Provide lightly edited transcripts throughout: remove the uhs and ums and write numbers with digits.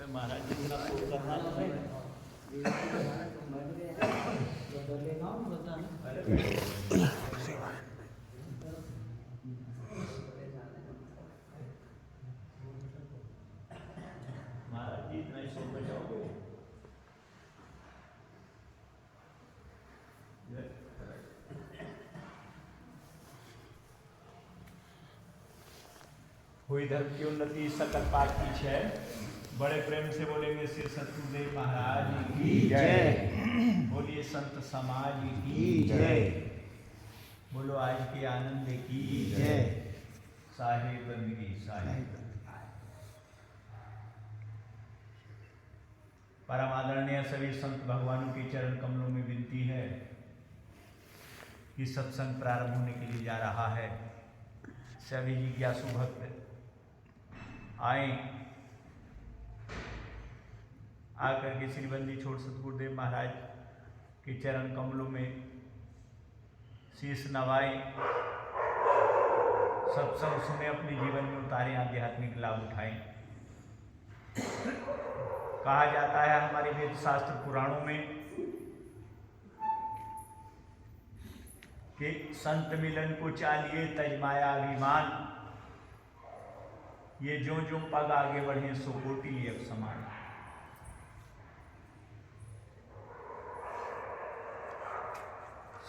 महाराज जी का करना महाराज जी इतना ही सो बचाओगे। हुई धर्म की उन्नति सकल पाठ की है। बड़े प्रेम से बोलेंगे श्री सतगुरुदेव महाराज की जय। बोलिए संत समाज की जय। बोलो आज के आनंद की जय। साहिब बंदगी साहिब। परम आदरणीय सभी संत भगवानों के चरण कमलों में विनती है कि सत्संग प्रारंभ होने के लिए जा रहा है। सभी जिज्ञासु भक्त आए, आकर के श्री बंदी छोड़ सतगुरुदेव महाराज के चरण कमलों में शीश नवाए, सत्संग सुने, अपने जीवन में उतारे, आध्यात्मिक लाभ उठाएं। कहा जाता है हमारे वेद शास्त्र पुराणों में कि संत मिलन को चालिए तजमाया अभिमान, ये जो जो पग आगे बढ़े सो कोटि एक समान।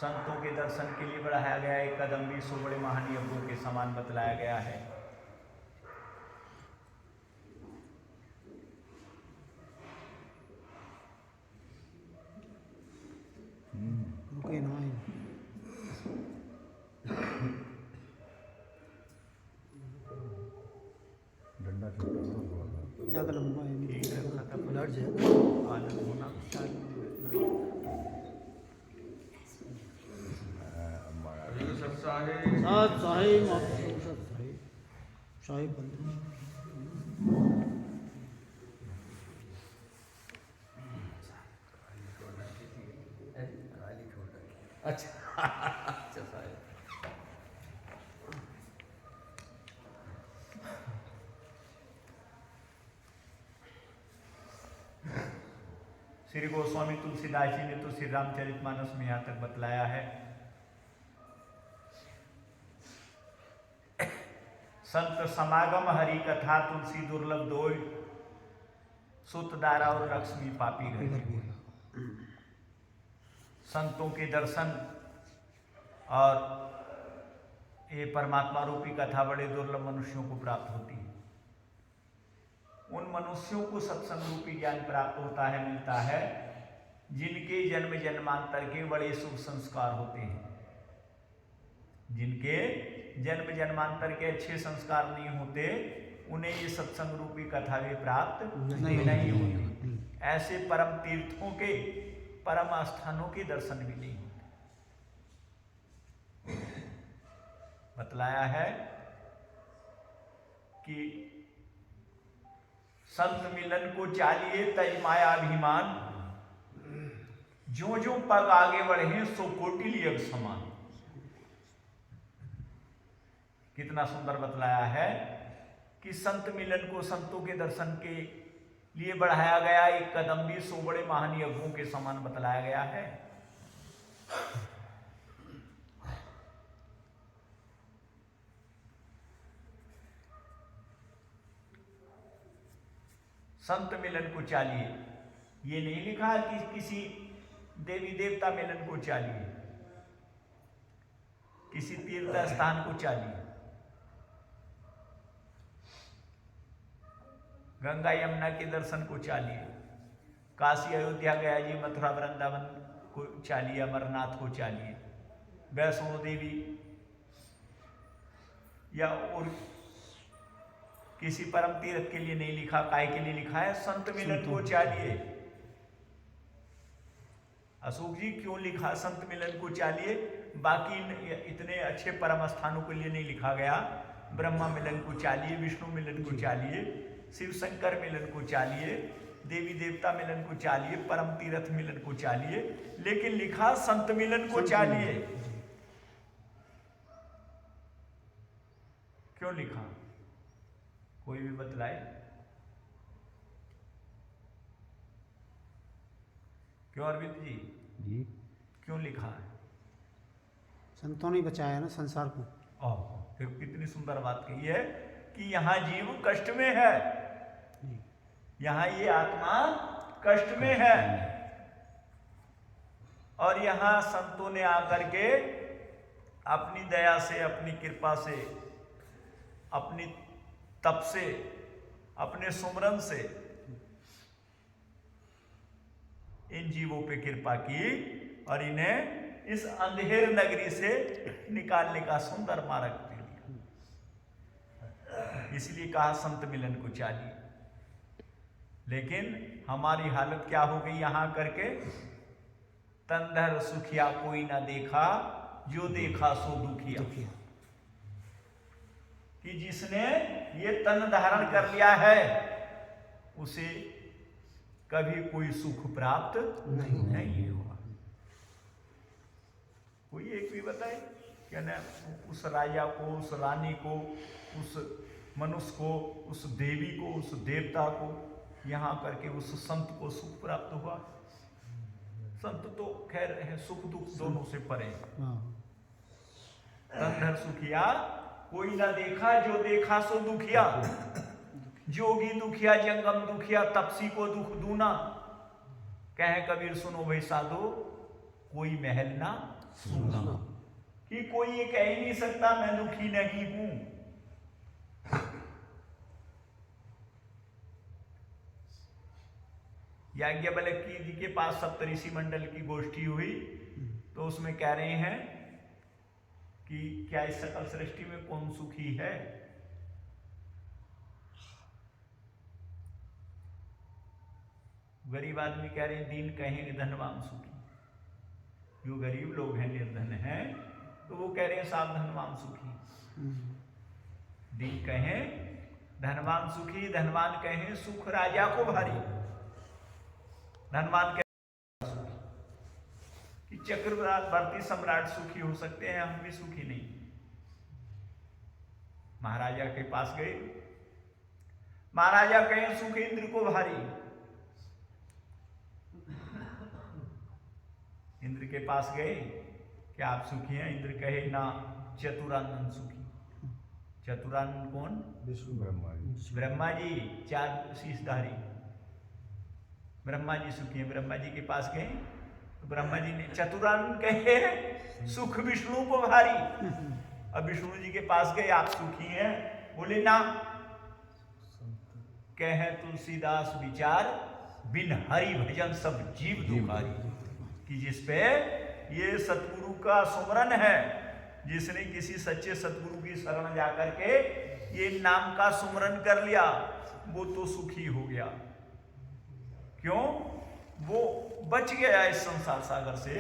संतों के दर्शन के लिए बढ़ाया गया एक कदम भी सो बड़े महान यज्ञों के समान बतलाया गया है। डंडा छोटा ज़्यादा लंबा है नहीं, लड़ जाए आनंद होना चाहिए। साथ साहिब साहिब बंद अच्छा अच्छा साहिब। श्री गोस्वामी तुलसीदास जी ने तो श्री रामचरितमानस में यहाँ तक बतलाया है, संत समागम हरि कथा तुलसी दुर्लभ दोय, सुत दारा और लक्ष्मी पापी गई। संतों के दर्शन और ये परमात्मा रूपी कथा बड़े दुर्लभ मनुष्यों को प्राप्त होती है। उन मनुष्यों को सत्संग रूपी ज्ञान प्राप्त होता है, मिलता है, जिनके जन्म जन्मांतर के बड़े शुभ संस्कार होते हैं। जिनके जन्म जन्मांतर के अच्छे संस्कार नहीं होते, उन्हें ये सत्संग रूपी कथा भी प्राप्त नहीं होती। ऐसे परम तीर्थों के, परम स्थानों के दर्शन भी नहीं होते। बतलाया है कि संत मिलन को चालिए तजमाया अभिमान, जो जो पग आगे बढ़े सो कोटि एक समान। कितना सुंदर बतलाया है कि संत मिलन को, संतों के दर्शन के लिए बढ़ाया गया एक कदम भी सो बड़े महान यज्ञों के समान बतलाया गया है। संत मिलन को चालिए, ये नहीं लिखा कि किसी देवी देवता मिलन को चालिए, किसी तीर्थ स्थान को चालिए। गंगा यमुना के दर्शन को चालिए, काशी अयोध्या गया जी मथुरा वृंदावन को चालिए, अमरनाथ को चालिए, वैष्णो देवी या और किसी परम तीर्थ के लिए नहीं लिखा। काय के लिए लिखा है? संत मिलन को चालिए। अशोक जी क्यों लिखा संत मिलन को चालिए? बाकी इतने अच्छे परम स्थानों के लिए नहीं लिखा गया। ब्रह्मा मिलन को चालिए, विष्णु मिलन को चालिए, शिव शंकर मिलन को चालिए, देवी देवता मिलन को चालिए, परम तीर्थ मिलन को चालिए, लेकिन लिखा संत मिलन को चालिए। क्यों लिखा? कोई भी बतलाए क्यों अरविंद जी? जी क्यों लिखा है? संतों ने बचाया है ना संसार को। फिर कितनी सुंदर बात कही है कि यहाँ जीव कष्ट में है, यहाँ ये आत्मा कष्ट में है, और यहाँ संतों ने आकर के अपनी दया से, अपनी कृपा से, अपनी तप से, अपने सुमरन से इन जीवों पे कृपा की और इन्हें इस अंधेर नगरी से निकालने का सुंदर मार्ग दे दिया। इसलिए कहा संत मिलन को चाहिए। लेकिन हमारी हालत क्या हो गई यहां करके? तंधर सुखिया कोई ना देखा, जो देखा सो दुखिया। कि जिसने ये तन धारण कर लिया है उसे कभी कोई सुख प्राप्त नहीं हुआ। कोई एक भी बताए क्या ना, उस राजा को, उस रानी को, उस मनुष्य को, उस देवी को, उस देवता को, यहाँ करके उस संत को सुख प्राप्त हुआ? संत तो खैर है सुख दुख दोनों से परे। तंधर सुखिया कोई ना देखा, जो देखा सो दुखिया। जोगी दुखिया जंगम दुखिया, तपसी को दुख दूना। कहे कबीर सुनो भाई साधो, कोई महल ना सूना। कि कोई ये कह ही नहीं सकता मैं दुखी नहीं हूं। याज्ञवल्क्य जी के पास सप्तऋषि मंडल की गोष्ठी हुई तो उसमें कह रहे हैं कि क्या इस सकल सृष्टि में कौन सुखी है? गरीब आदमी कह रहे हैं दीन कहेंगे धनवान सुखी। जो गरीब लोग हैं, निर्धन हैं, तो वो कह रहे हैं साहब धनवान सुखी। दीन कहें धनवान सुखी, धनवान कहें सुख राजा को भारी। धनवान कहें कि चक्रवर्ती सम्राट सुखी हो सकते हैं, हम भी सुखी नहीं। महाराजा के पास गए, महाराजा कहें सुख इंद्र को भारी। इंद्र के पास गए, क्या आप सुखी हैं? इंद्र कहे ना, चतुरानन सुखी। चतुरानन कौन? विष्णु ब्रह्मा जी। ब्रह्मा जी, चार शीशधारी ब्रह्मा जी सुखी हैं। ब्रह्मा जी के पास गए तो ब्रह्मा जी ने, चतुरानन कहे सुख विष्णु को भारी। अब विष्णु जी के पास गए, आप सुखी हैं? बोले ना। कहे तुलसीदास विचार, बिन हरि भजन सब जीव दुखारी। कि जिसपे ये सतगुरु का सुमरन है, जिसने किसी सच्चे सतगुरु की शरण जाकर के ये नाम का सुमरन कर लिया, वो तो सुखी हो गया। क्यों? वो बच गया इस संसार सागर से,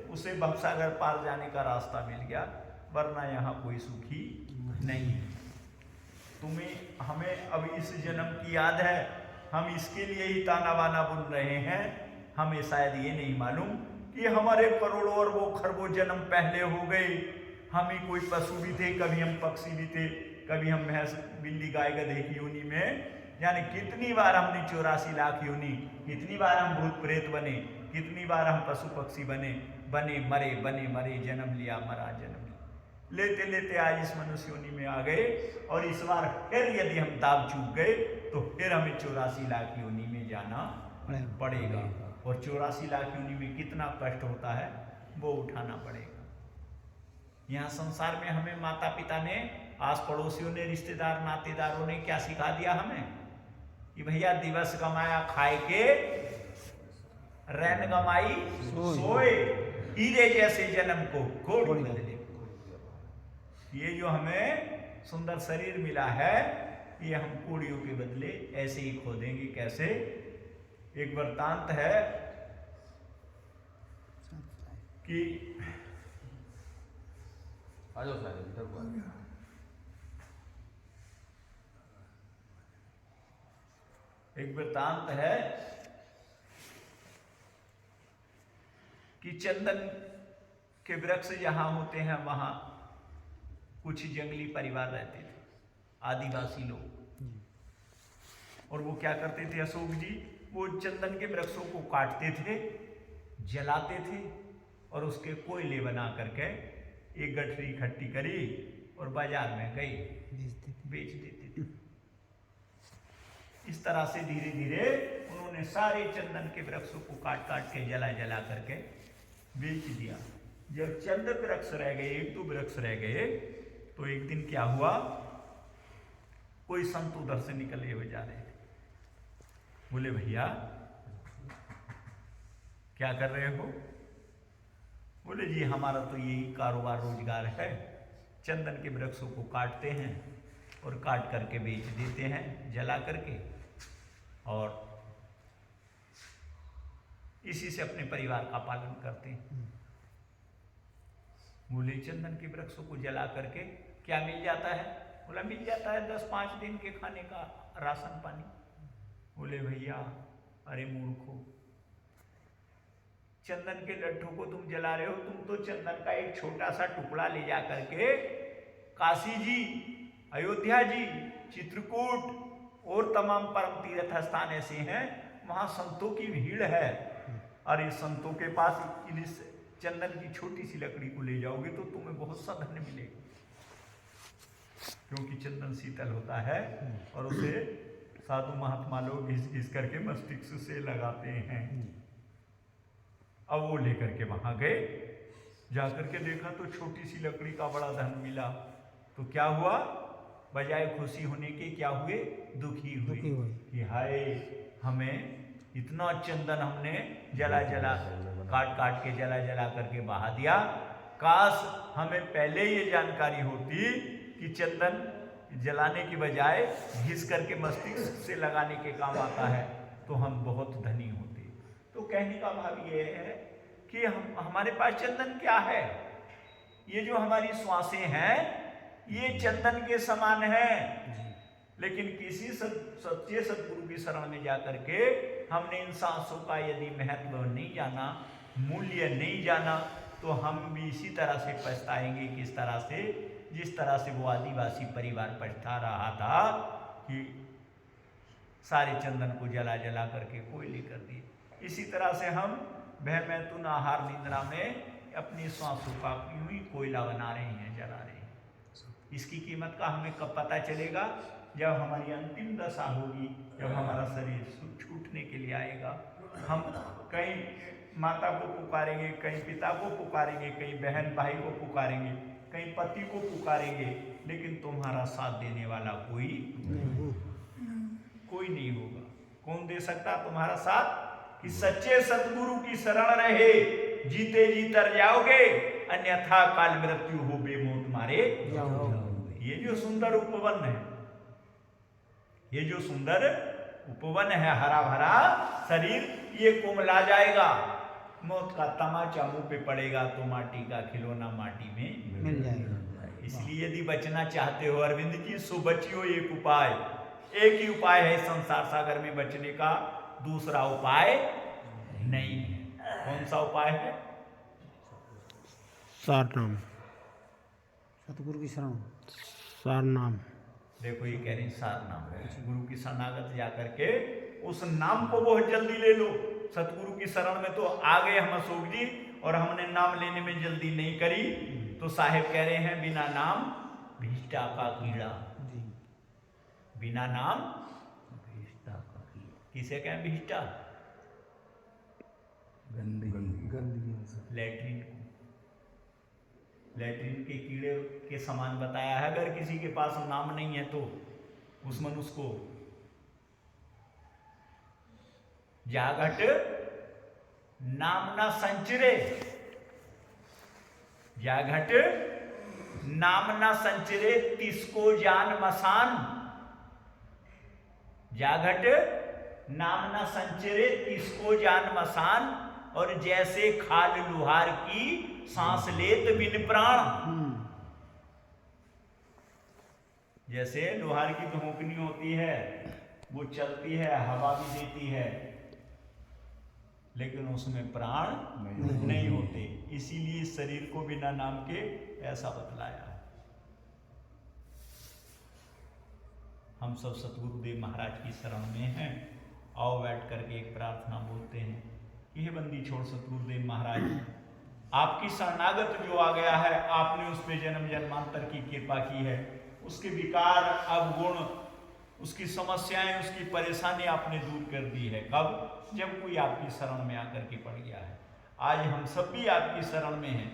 उसे भवसागर पार जाने का रास्ता मिल गया, वरना यहाँ कोई सुखी नहीं। तुम्हें हमें अब इस जन्म की याद है, हम इसके लिए ही ताना बाना बुन रहे हैं। हमें शायद ये नहीं मालूम कि हमारे करोड़ों और वो खरबों जन्म पहले हो गए। हम ही कोई पशु भी थे, कभी हम पक्षी भी थे, कभी हम भैंस बिल्ली गाय गधे की योनि में, यानी कितनी बार हमने 84 लाख योनि, कितनी बार हम भूत प्रेत बने, कितनी बार हम पशु पक्षी बने मरे, बने मरे, जन्म लिया मरा, जन्म लिया, लेते लेते आज इस मनुष्य योनि में आ गए। और इस बार फिर यदि हम दाव चूक गए तो फिर हमें 84 लाख योनि में जाना पड़ेगा। और 84 लाख योनि में कितना कष्ट होता है वो उठाना पड़ेगा। यहाँ संसार में हमें माता पिता ने, आस पड़ोसियों ने, रिश्तेदार नातेदारों ने क्या सिखा दिया हमें कि भैया दिवस कमाया खाए के, रैन कमाई सोए, हीरे जैसे जन्म को कोड़ी बदले। ये जो हमें सुंदर शरीर मिला है, ये हम कोड़ियों के बदले ऐसे ही खो देंगे। कैसे? एक वृत्तांत है कि एक वृत्तांत है कि चंदन के वृक्ष जहां होते हैं वहां कुछ जंगली परिवार रहते थे। आदिवासी लोग। और वो क्या करते थे अशोक जी, वो चंदन के वृक्षों को काटते थे, जलाते थे और उसके कोयले बना करके एक गठरी इकट्ठी करी और बाजार में गई बेच देते थे। इस तरह से धीरे धीरे उन्होंने सारे चंदन के वृक्षों को काट काट के जला जला करके बेच दिया। जब चंद वृक्ष रह गए, एक दो वृक्ष रह गए, तो एक दिन क्या हुआ, कोई संत उधर से निकले हुए जा रहे थे। बोले भैया क्या कर रहे हो? बोले जी हमारा तो यही कारोबार रोजगार है, चंदन के वृक्षों को काटते हैं और काट करके बेच देते हैं जला करके, और इसी से अपने परिवार का पालन करते हैं। बोले चंदन के वृक्षों को जला करके क्या मिल जाता है? बोला मिल जाता है 10-5 दिन के खाने का राशन पानी। बोले भैया अरे मूर्खो, चंदन के लट्ठों को तुम जला रहे हो, तुम तो चंदन का एक छोटा सा टुकड़ा ले जा करके काशी जी, अयोध्या जी, चित्रकूट और तमाम परम तीर्थ स्थान ऐसे हैं वहां संतों की भीड़ है, अरे संतों के पास इस चंदन की छोटी सी लकड़ी को ले जाओगे तो तुम्हें बहुत सा धन मिलेगा, क्योंकि चंदन शीतल होता है और उसे साधु महात्मा लोग घिस घिस करके मस्तिष्क से लगाते हैं। अब वो लेकर के वहां गए, जाकर के देखा तो छोटी सी लकड़ी का बड़ा धन मिला, तो क्या हुआ, बजाय खुशी होने के क्या हुए, दुखी हुए कि हाय हमें इतना चंदन हमने जला जला काट काट के जला जला करके बहा दिया, काश हमें पहले ये जानकारी होती कि चंदन जलाने की बजाय घिस करके मस्तिष्क से लगाने के काम आता है तो हम बहुत धनी होते। तो कहने का भाव ये है कि हमारे पास चंदन क्या है, ये जो हमारी श्वासें हैं ये चंदन के समान है, लेकिन किसी सच्चे सदगुरु की शरण में जाकर के हमने इन सांसों का यदि महत्व नहीं जाना, मूल्य नहीं जाना, तो हम भी इसी तरह से पछताएंगे, किस तरह से, जिस तरह से वो आदिवासी परिवार पछता रहा था कि सारे चंदन को जला जला करके कोयले कर दिए। इसी तरह से हम भय मैथुन आहार निद्रा में अपनी सांसों का यूं ही कोयला बना रहे हैं, जला रहे हैं। इसकी कीमत का हमें कब पता चलेगा, जब हमारी अंतिम दशा होगी, जब हमारा शरीर छूटने के लिए आएगा। हम कहीं माता को पुकारेंगे, कहीं पिता को पुकारेंगे, कहीं बहन भाई को पुकारेंगे, कहीं पति को पुकारेंगे, लेकिन तुम्हारा साथ देने वाला कोई नहीं होगा। कौन दे सकता तुम्हारा साथ? कि सच्चे सतगुरु की शरण रहे, जीते जी तर जाओगे, अन्यथा काल मृत्यु हो बेमौत मारे जाओगे। ये जो सुंदर उपवन है, ये जो सुंदर उपवन है, हरा भरा शरीर, ये कोमला जाएगा, मौत का तमाचा मुंह पे पड़ेगा तो माटी का खिलौना माटी में मिल जाएगा। इसलिए यदि बचना चाहते हो अरविंद जी, सो बचियो एक उपाय, एक ही उपाय है संसार सागर में बचने का, दूसरा उपाय नहीं है। कौन सा उपाय है? सार नाम, सतगुरु की शरण, सार नाम। देखो ये कह रहे हैं सार नाम, गुरु की शरणागत जाकर के उस नाम को बहुत जल्दी ले लो। सतगुरु की शरण में तो आ गए हम अशोक जी, और हमने नाम लेने में जल्दी नहीं करी, तो साहेब कह रहे हैं बिना नाम भीष्टा का कीड़ा, बिना नाम भीष्टा का कीड़ा। किसे कहें भीष्टा? लैट्रिन को, लैट्रिन के कीड़े के समान बताया है। अगर किसी के पास नाम नहीं है तो उस मनुष्य को जागट नाम न संचरे, जागट नाम न संचरे, तिसको जान मसान, जागट नाम न संचरे, तिसको जान मसान, और जैसे खाल लुहार की सांस लेत बिन प्राण। जैसे लोहार की धोकनी होती है, वो चलती है, हवा भी देती है, लेकिन उसमें प्राण नहीं होते। इसीलिए शरीर को बिना नाम के ऐसा बतलाया है। हम सब सतगुरुदेव महाराज की शरण में हैं। आओ बैठ करके एक प्रार्थना बोलते हैं। यह बंदी छोड़ सतगुरुदेव महाराज, आपकी शरणागत जो आ गया है, आपने उस पे जन्म जन्मांतर की कृपा की है, उसके विकार अवगुण, उसकी समस्याएं, उसकी परेशानी आपने दूर कर दी है। कब? जब कोई आपकी शरण में आकर के पड़ गया है। आज हम सब भी आपकी शरण में हैं।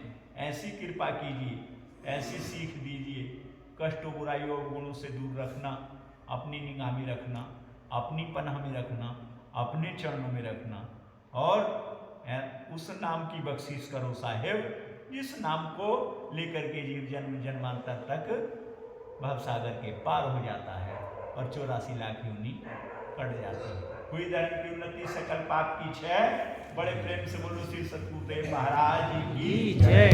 ऐसी कृपा कीजिए, ऐसी सीख दीजिए, कष्टों बुराइयों और गुणों से दूर रखना, अपनी निगाह में रखना, अपनी पनाह में रखना, अपने चरणों में रखना, और उस नाम की बख्शीश करो साहेब, जिस नाम को लेकर के जीव जन्म जन्मांतर तक भवसागर के पार हो जाता है और 84 लाख योनि कट जाती है। कोई धर्म की उन्नति, सकल पाप की क्षय। बड़े प्रेम से बोलो श्री सतगुरुदेव महाराज की जय।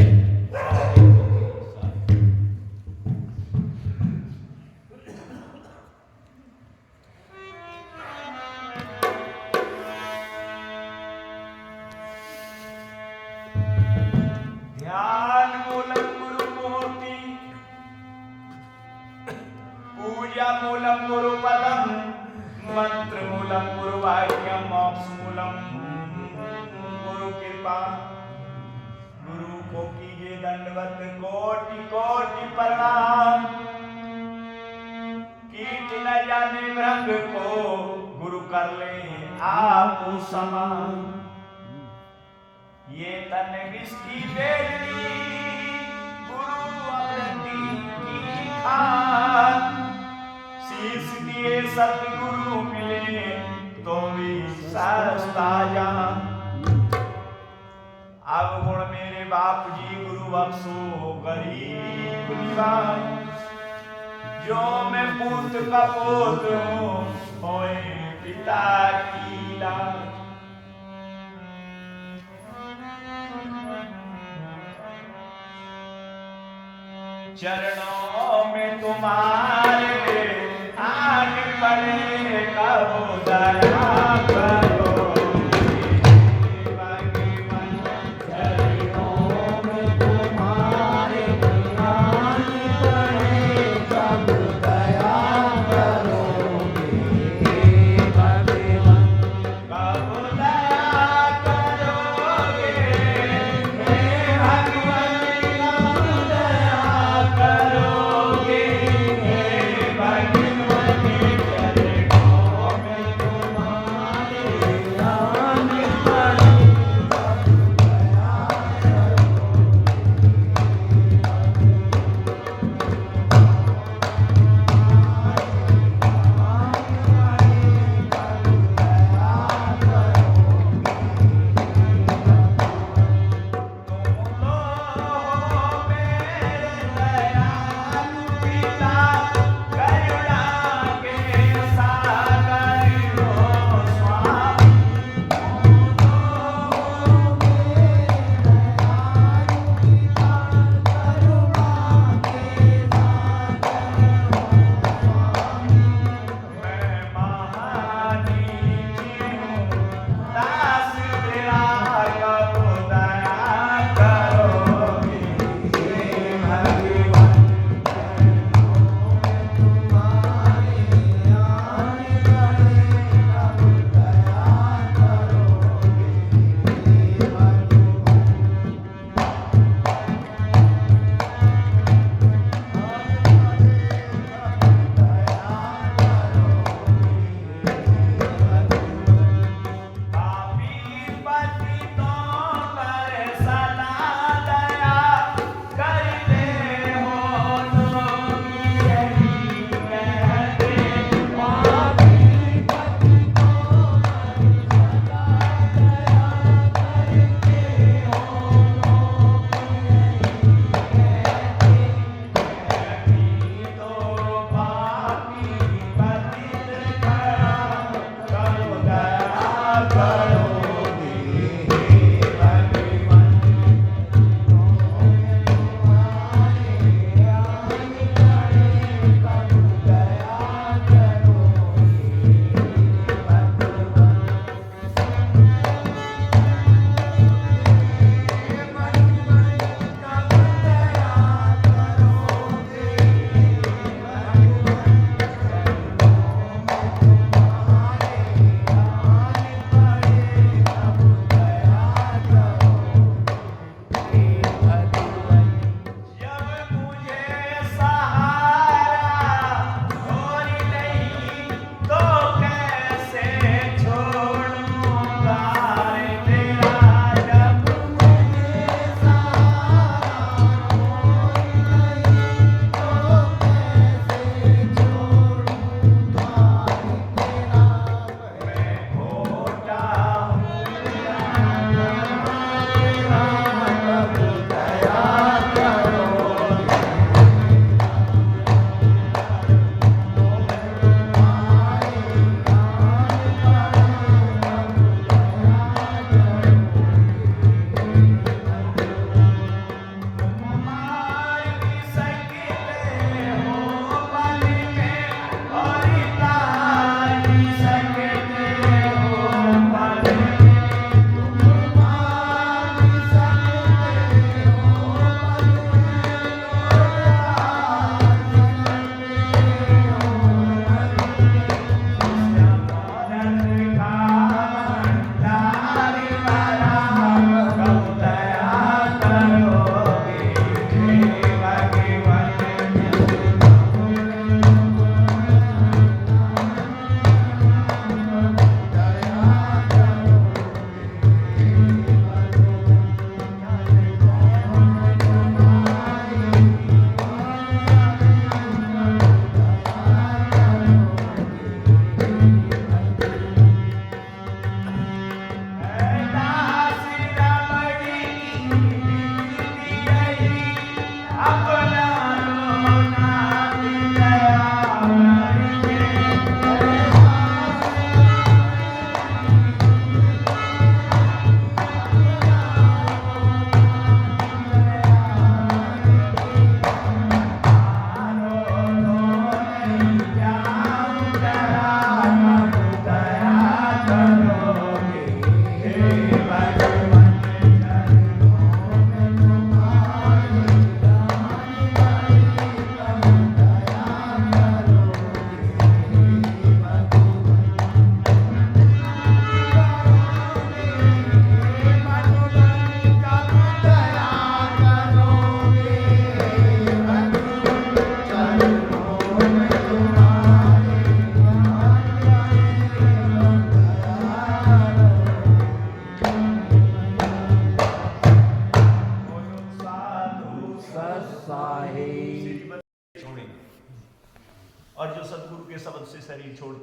ध्यान मूलम गुरु मूर्ति, पूजा मूलम गुरु पदम, मंत्र मूलम गुरु वाक्यम, मोक्ष मूलम गुरु कृपा। गुरु को कीजिए दंडवत कोटि कोटि प्रणाम। कीट न जाने भ्रंग को गुरु कर ले आप समान। ये तन विष्टि बेली गुरु अमृति की खान। शीश दिए सतगुरु मिले तो भी सस्ता जान। अब गुण मेरे बाप जी गुरु बख्शो गरीब निवाज। जो मैं पूत का पोत हूँ होए पिता की लाज। चरणों में तुम्हारे आग पड़े कबो दया करो।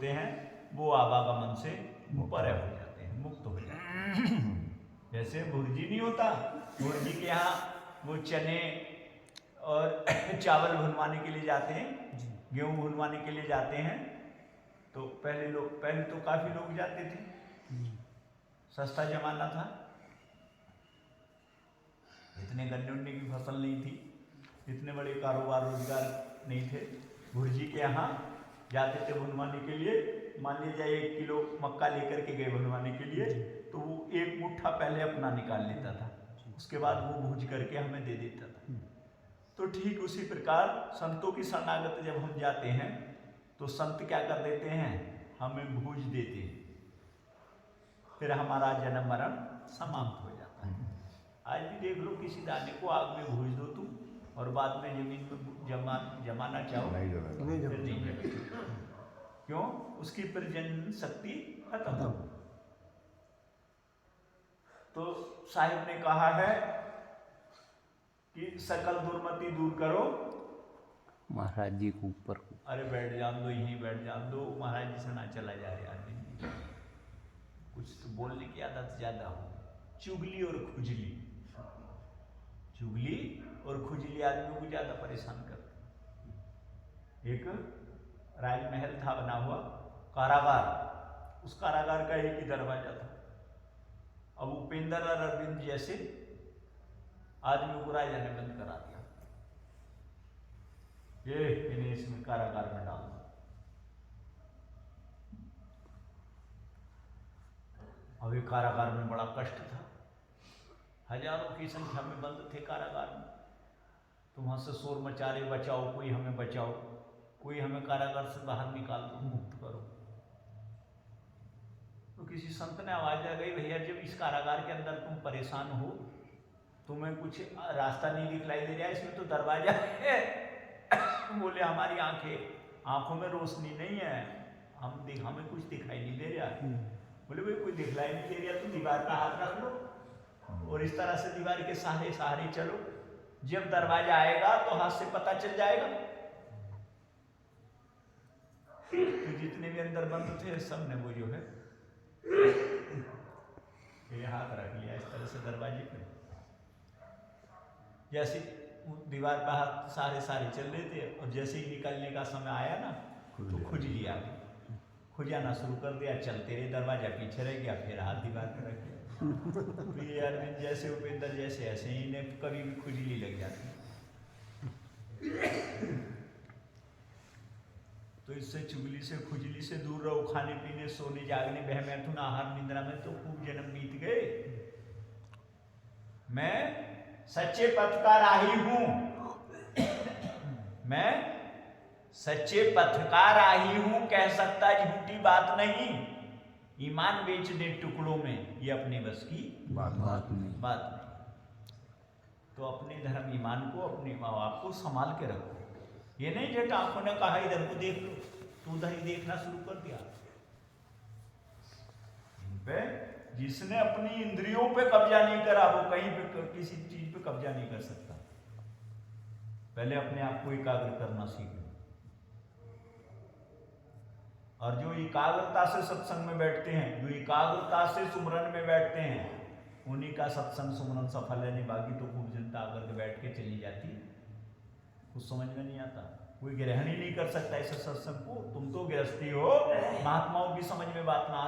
होते हैं वो आवागमन से परे हो जाते हैं, मुक्त हो जाते हैं। जैसे भुर्जी नहीं होता, भुर्जी के यहाँ वो चने और चावल भुनवाने के लिए जाते हैं, गेहूं भुनवाने के लिए जाते हैं, तो पहले तो काफी लोग जाते थे, सस्ता जमाना था, इतने गन्ने उन्ने की फसल नहीं थी, इतने बड़े कारोबार रोजगार नहीं थे। भुर्जी के यहाँ जाते थे भुनवाने के लिए, मान लीजिए 1 किलो मक्का लेकर के गए भुनवाने के लिए, तो वो 1 मुट्ठा पहले अपना निकाल लेता था, उसके बाद वो भूज करके हमें दे देता था। तो ठीक उसी प्रकार संतों की शरणागत जब हम जाते हैं तो संत क्या कर देते हैं, हमें भूज देते हैं, फिर हमारा जन्म मरण समाप्त हो जाता है। आज भी देख लो, किसी दाने को आग में भूज दो तुम और बाद में जमीन में जमाना चाहो नहीं जमेगा। फिर नहीं जमेगा। क्यों? उसकी प्रजनन शक्ति खत्म हो। तो साहिब ने कहा है कि सकल दुर्मति दूर करो। महाराज जी को ऊपर अरे बैठ जान दो, यहीं बैठ जान दो, महाराज जी से ना चला जा रहा आदमी, कुछ तो बोलने की आदत ज्यादा हो। चुगली और खुजली, चुगली और खुजली आदमियों को ज्यादा परेशान करती। एक राजमहल था बना हुआ कारागार, उस कारागार का एक ही दरवाजा था। अब उपेंद्र और अरविंद जैसे आदमियों को राजा ने बंद करा दिया, ये इन्हें इसमें कारागार में डाल दो। अभी कारागार में बड़ा कष्ट था, हजारों की संख्या में बंद थे कारागार में। तो वहां से शोर मचा रहे, बचाओ, कोई हमें बचाओ, कोई हमें कारागार से बाहर निकाल दो, मुक्त करो। तो किसी संत ने आवाज आ गई, भैया जब इस कारागार के अंदर तुम परेशान हो, तुम्हें कुछ रास्ता नहीं दिखलाई दे रहा है, इसमें तो दरवाजा है। बोले हमारी आंखों में रोशनी नहीं है, हमें कुछ दिखाई नहीं दे रहा है। बोले भाई कोई दिखलाई नहीं दे रहा तो दीवार का हाथ रख लो और इस तरह से दीवार के सहारे सहारे चलो, जब दरवाजा आएगा तो हाथ से पता चल जाएगा। तो जितने भी अंदर बंद थे सब ने वो जो है ये हाथ रख लिया इस तरह से दरवाजे पे। जैसे दीवार पर हाथ सारे चल रहे थे और जैसे ही निकलने का समय आया ना तो खुजली आ गई, खुजाना शुरू कर दिया, चलते रहे, दरवाजा पीछे रह गया, फिर हाथ दीवार पर रख दिया। तो ये अरविंद जैसे उपेंद्र जैसे ऐसे ही ने कभी भी खुजली लग जाती। तो इससे चुगली से खुजली से दूर रहो, खाने पीने सोने जागने बह मैथुन आहार निद्रा में तो खूब जन्म बीत गए। मैं सच्चे पथ का राही हूं, मैं सच्चे पथ का राही हूं, कह सकता झूठी बात नहीं। ईमान बेच दे टुकड़ों में, ये अपने बस की बात नहीं। तो अपने धर्म ईमान को, अपने माँ बाप को संभाल के रखो। ये नहीं जेठ आंखों ने कहा इधर को देख लो तो उधर ही देखना शुरू कर दिया। इन पे जिसने अपनी इंद्रियों पे कब्जा नहीं करा वो कहीं पे किसी चीज पे कब्जा नहीं कर सकता। पहले अपने आप को एकाग्र करना सीखो। और जो एकाग्रता से सत्संग में बैठते हैं, जो एकाग्रता से सुमरन में बैठते हैं, उन्हीं का सत्संग सुमरन सफल है। नहीं बाकी तो खूब जनता आकर के बैठ के चली जाती है, कुछ समझ में नहीं आता। कोई ग्रहण ही नहीं कर सकता इस सत्संग को। तुम तो गृहस्थी हो, महात्माओं की समझ में बात ना आ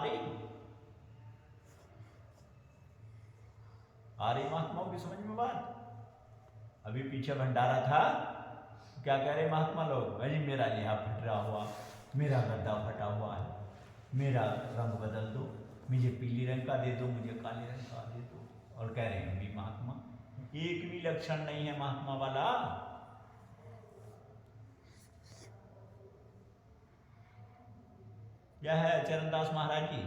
रही, महात्माओं की समझ में बात। अभी पीछे भंडारा था, क्या कह रहे महात्मा लोग, अजी मेरा लिहाफ फट रहा हुआ, मेरा गद्दा फटा हुआ है, मेरा रंग बदल दो, मुझे पीली रंग का दे दो, मुझे काले रंग का दे दो। और कह रहे हैं भी महात्मा, एक भी लक्षण नहीं है महात्मा वाला। क्या है चरणदास महाराज जी,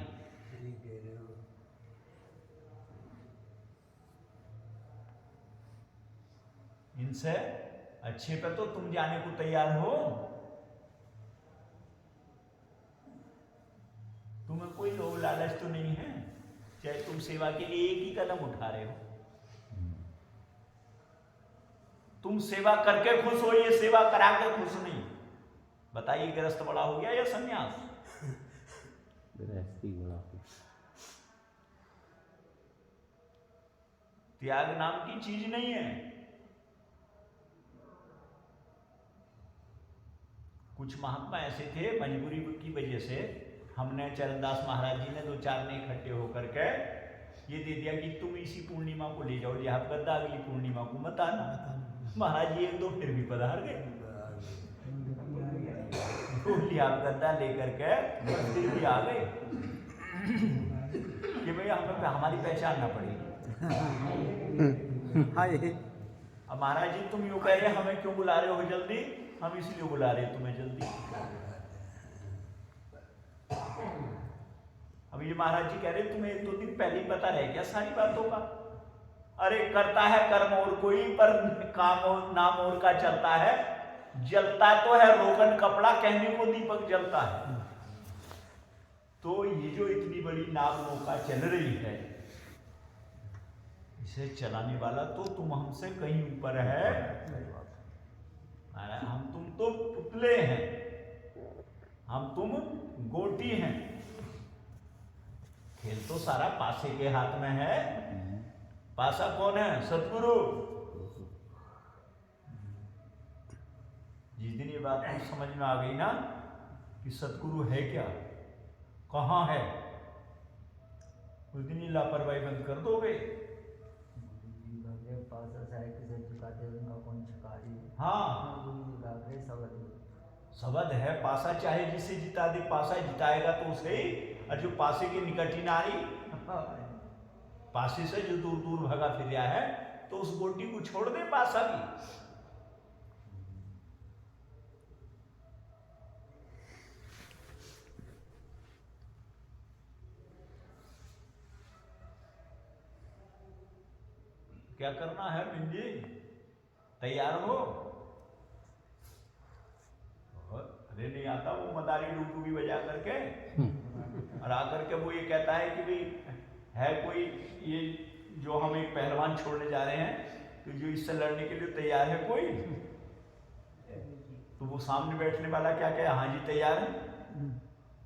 इनसे अच्छे पे तो तुम जाने को तैयार हो। तुम्हें कोई लोभ लालच तो नहीं है, चाहे तुम सेवा के लिए एक ही कदम उठा रहे हो। तुम सेवा करके खुश हो, ये सेवा करा के खुश नहीं। बताइए गृहस्थ बड़ा हो गया या सन्यास? गृहस्थी बड़ा त्याग नाम की चीज नहीं है। कुछ महात्मा ऐसे थे, मजबूरी की वजह से हमने चरणदास महाराज जी ने 2-4 ने इकट्ठे होकर के ये दे दिया कि तुम इसी पूर्णिमा को ले जाओ लिहाफ गद्दा, अगली पूर्णिमा को मत आना। महाराज जी 1-2 फिर भी पधार गए, तो लिहाफ गद्दा लेकर के फिर भी आ गए कि भाई हमें हमारी पहचान ना पड़ेगी। अब महाराज जी तुम यूँ कह रहे हमें क्यों बुला रहे हो जल्दी, हम इसलिए बुला रहे तुम्हें जल्दी। अब ये महाराज जी कह रहे तुम्हें 1-2 दिन पहले ही पता रह गया सारी बातों का। अरे करता है कर्म और कोई, पर काम और नाम और का चलता है। जलता तो है रोगन कपड़ा, कहने को दीपक जलता है। तो ये जो इतनी बड़ी नाव नौका चल रही है, इसे चलाने वाला तो तुम हमसे कहीं ऊपर है। हम तुम तो पुतले हैं, हम तुम गोटी हैं। खेल तो सारा पासे के हाथ में है। पासा कौन है? सतगुरु। जिस दिन ये बात समझ में आ गई ना कि सतगुरु है क्या, कहाँ है, उस दिन ही लापरवाही बंद कर दोगे। हाँ शब्द है, पासा चाहे जिसे जिता दे, पासा जिताएगा तो उसे ही। और जो पासे के निकट ही ना आई, पासे से जो दूर दूर भगा फिर है, तो उस गोटी को छोड़ दे पासा भी। क्या करना है बिंदी, तैयार हो? अरे नहीं आता वो मदारी डूबी बजा करके और आकर के वो ये कहता है कि भाई है कोई ये जो हम एक पहलवान छोड़ने जा रहे हैं, तो जो इससे लड़ने के लिए तैयार है कोई? तो वो सामने बैठने वाला क्या कहे, हाँ जी तैयार है।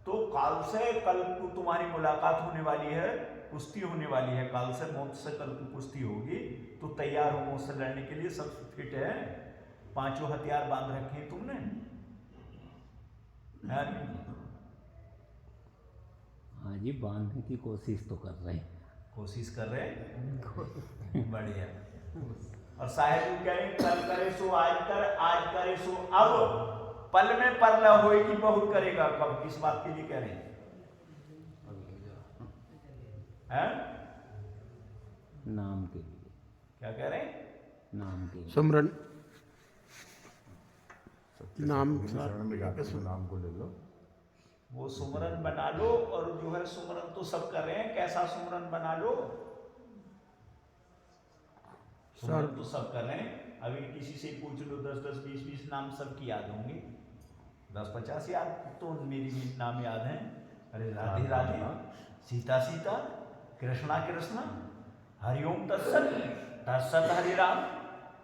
तो काल से कल को तुम्हारी मुलाकात होने वाली है, कुश्ती होने वाली है, काल से मौत से कल को कुश्ती होगी, तो तैयार हो मौत से लड़ने के लिए, सब फिट है, 5 हथियार बांध रखे हैं तुमने। हाँ जी, बांधने की कोशिश तो कर रहे हैं। कोशिश कर रहे हैं, बढ़िया। और साहेब कह रहे कल करे सो आज कर, आज करे सो अब, पल में परला होएगी बहुत करेगा कब। किस बात के लिए कह रहे हैं? नाम के लिए। क्या कह रहे हैं? नाम के लिए। सुमरन नाम शरण में जाकर के नाम को ले लो। वो सुमरन बना लो, और जो है सुमरन तो सब कर रहे हैं, कैसा सुमरन बना लो, सुमरन तो सब कर रहे हैं। अभी किसी से पूछ लो 10-10, 20-20 नाम सबकी याद होंगे, 10-50 याद तो मेरी भी नाम याद हैं। अरे राधे राधे, सीता सीता, कृष्णा कृष्णा, हरिओम तत्सत, तत्सत हरि राम,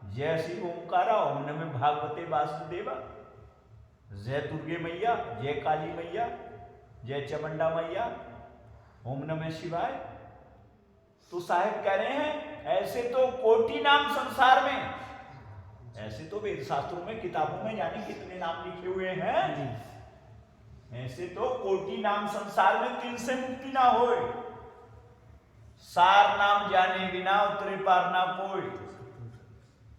जय श्री ओंकारा, ओम नमः भागवते वासुदेवा, जय दुर्गे मैया, जय काली मैया, जय चमुंडा मैया, ओम नमः शिवाय। तो साहेब कह रहे हैं ऐसे तो कोटि नाम संसार में, ऐसे तो वेद शास्त्रों में किताबों में जाने कितने नाम लिखे हुए हैं, ऐसे तो कोटि नाम संसार में, 3 से मुक्ति ना होए। सार नाम जाने बिना उतरे पार ना कोई।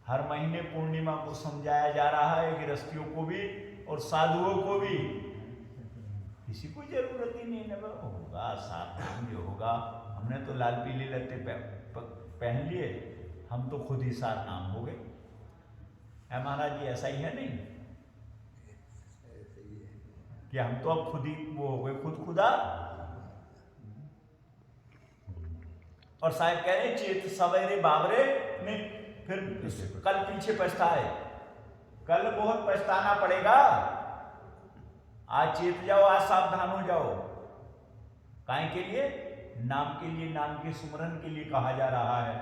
हर महीने पूर्णिमा को समझाया जा रहा है गृहस्थियों को भी और साधुओं को भी। किसी को जरूरत ही नहीं है, होगा साथ में जो होगा। हमने तो लाल पीले लत्ते पहन लिए, हम तो खुद ही साथ नाम हो गए। है महाराज जी, ऐसा ही है नहीं कि हम तो अब खुद ही वो हो गए, खुद खुदा। और साहब कह रहे चेत सवेरे बाबरे ने, फिर कल पीछे पछताए, कल बहुत पछताना पड़ेगा। आज चेत जाओ, आज सावधान हो जाओ। काहे के लिए? नाम के लिए, नाम के सुमरन के लिए कहा जा रहा है।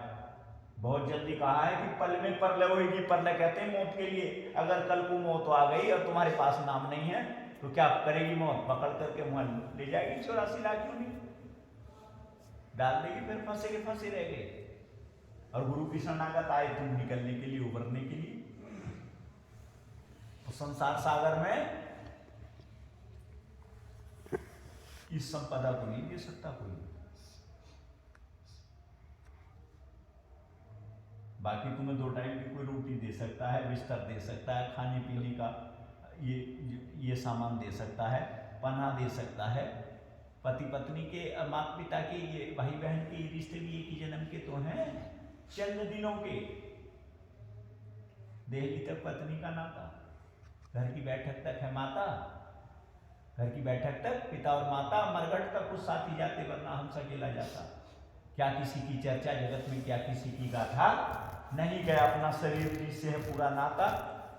बहुत जल्दी कहा है कि पल में परलय होगी। परलय कहते हैं मौत के लिए। अगर कल को मौत आ गई और तुम्हारे पास नाम नहीं है तो क्या करेगी मौत? पकड़ करके वहां ले जाएगी 84 लाख योनि, डाल देगी, फिर फंसे के फंसे रह गए। और गुरु की शरणागत आए तुम निकलने के लिए, उभरने के लिए। तो संसार सागर में इस संपदा को नहीं दे सकता कोई। बाकी तुम्हें 2 टाइम की कोई रोटी दे सकता है, बिस्तर दे सकता है, खाने पीने का ये सामान दे सकता है, पनाह दे सकता है। पति पत्नी के, माता पिता के, ये भाई बहन के रिश्ते भी एक ही जन्म के तो हैं, चंद दिनों के। देहली तक पत्नी का नाता, घर की बैठक तक है माता, घर की बैठक तक पिता और माता, मरघट तक कुछ साथ ही जाते, वरना हम अकेला जाता। क्या किसी की चर्चा जगत में, क्या किसी की गाथा नहीं गया। अपना शरीर जिससे है पूरा नाता,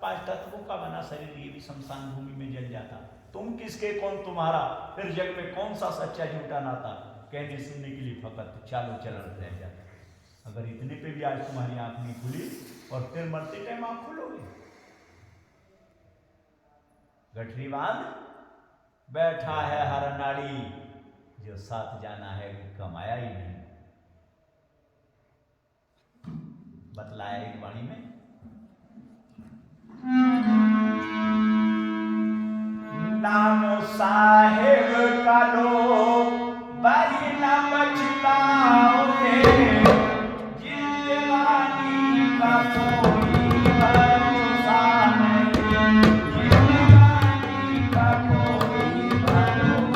5 तत्वों का बना शरीर, ये भी शमशान भूमि में जल जाता। तुम किसके, कौन तुम्हारा, फिर जग में कौन सा सच्चा झूठा नाता, कहने सुनने के लिए फकत चालो चलन रह जाता। अगर इतने पे भी आज तुम्हारी आंख नहीं खुली और फिर मरते टाइम आंख खुलोगे। गठरी बांध बैठा है हर नाड़ी, जो साथ जाना है कमाया ही नहीं। बतलाया एक वाणी में, नानो साहेब का लो बड़ी न बचताओगे, जिंदगानी का कोई भरोसा नहीं, जिंदगानी का कोई भरोसा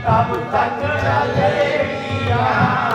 कब तक चलेगी यहाँ।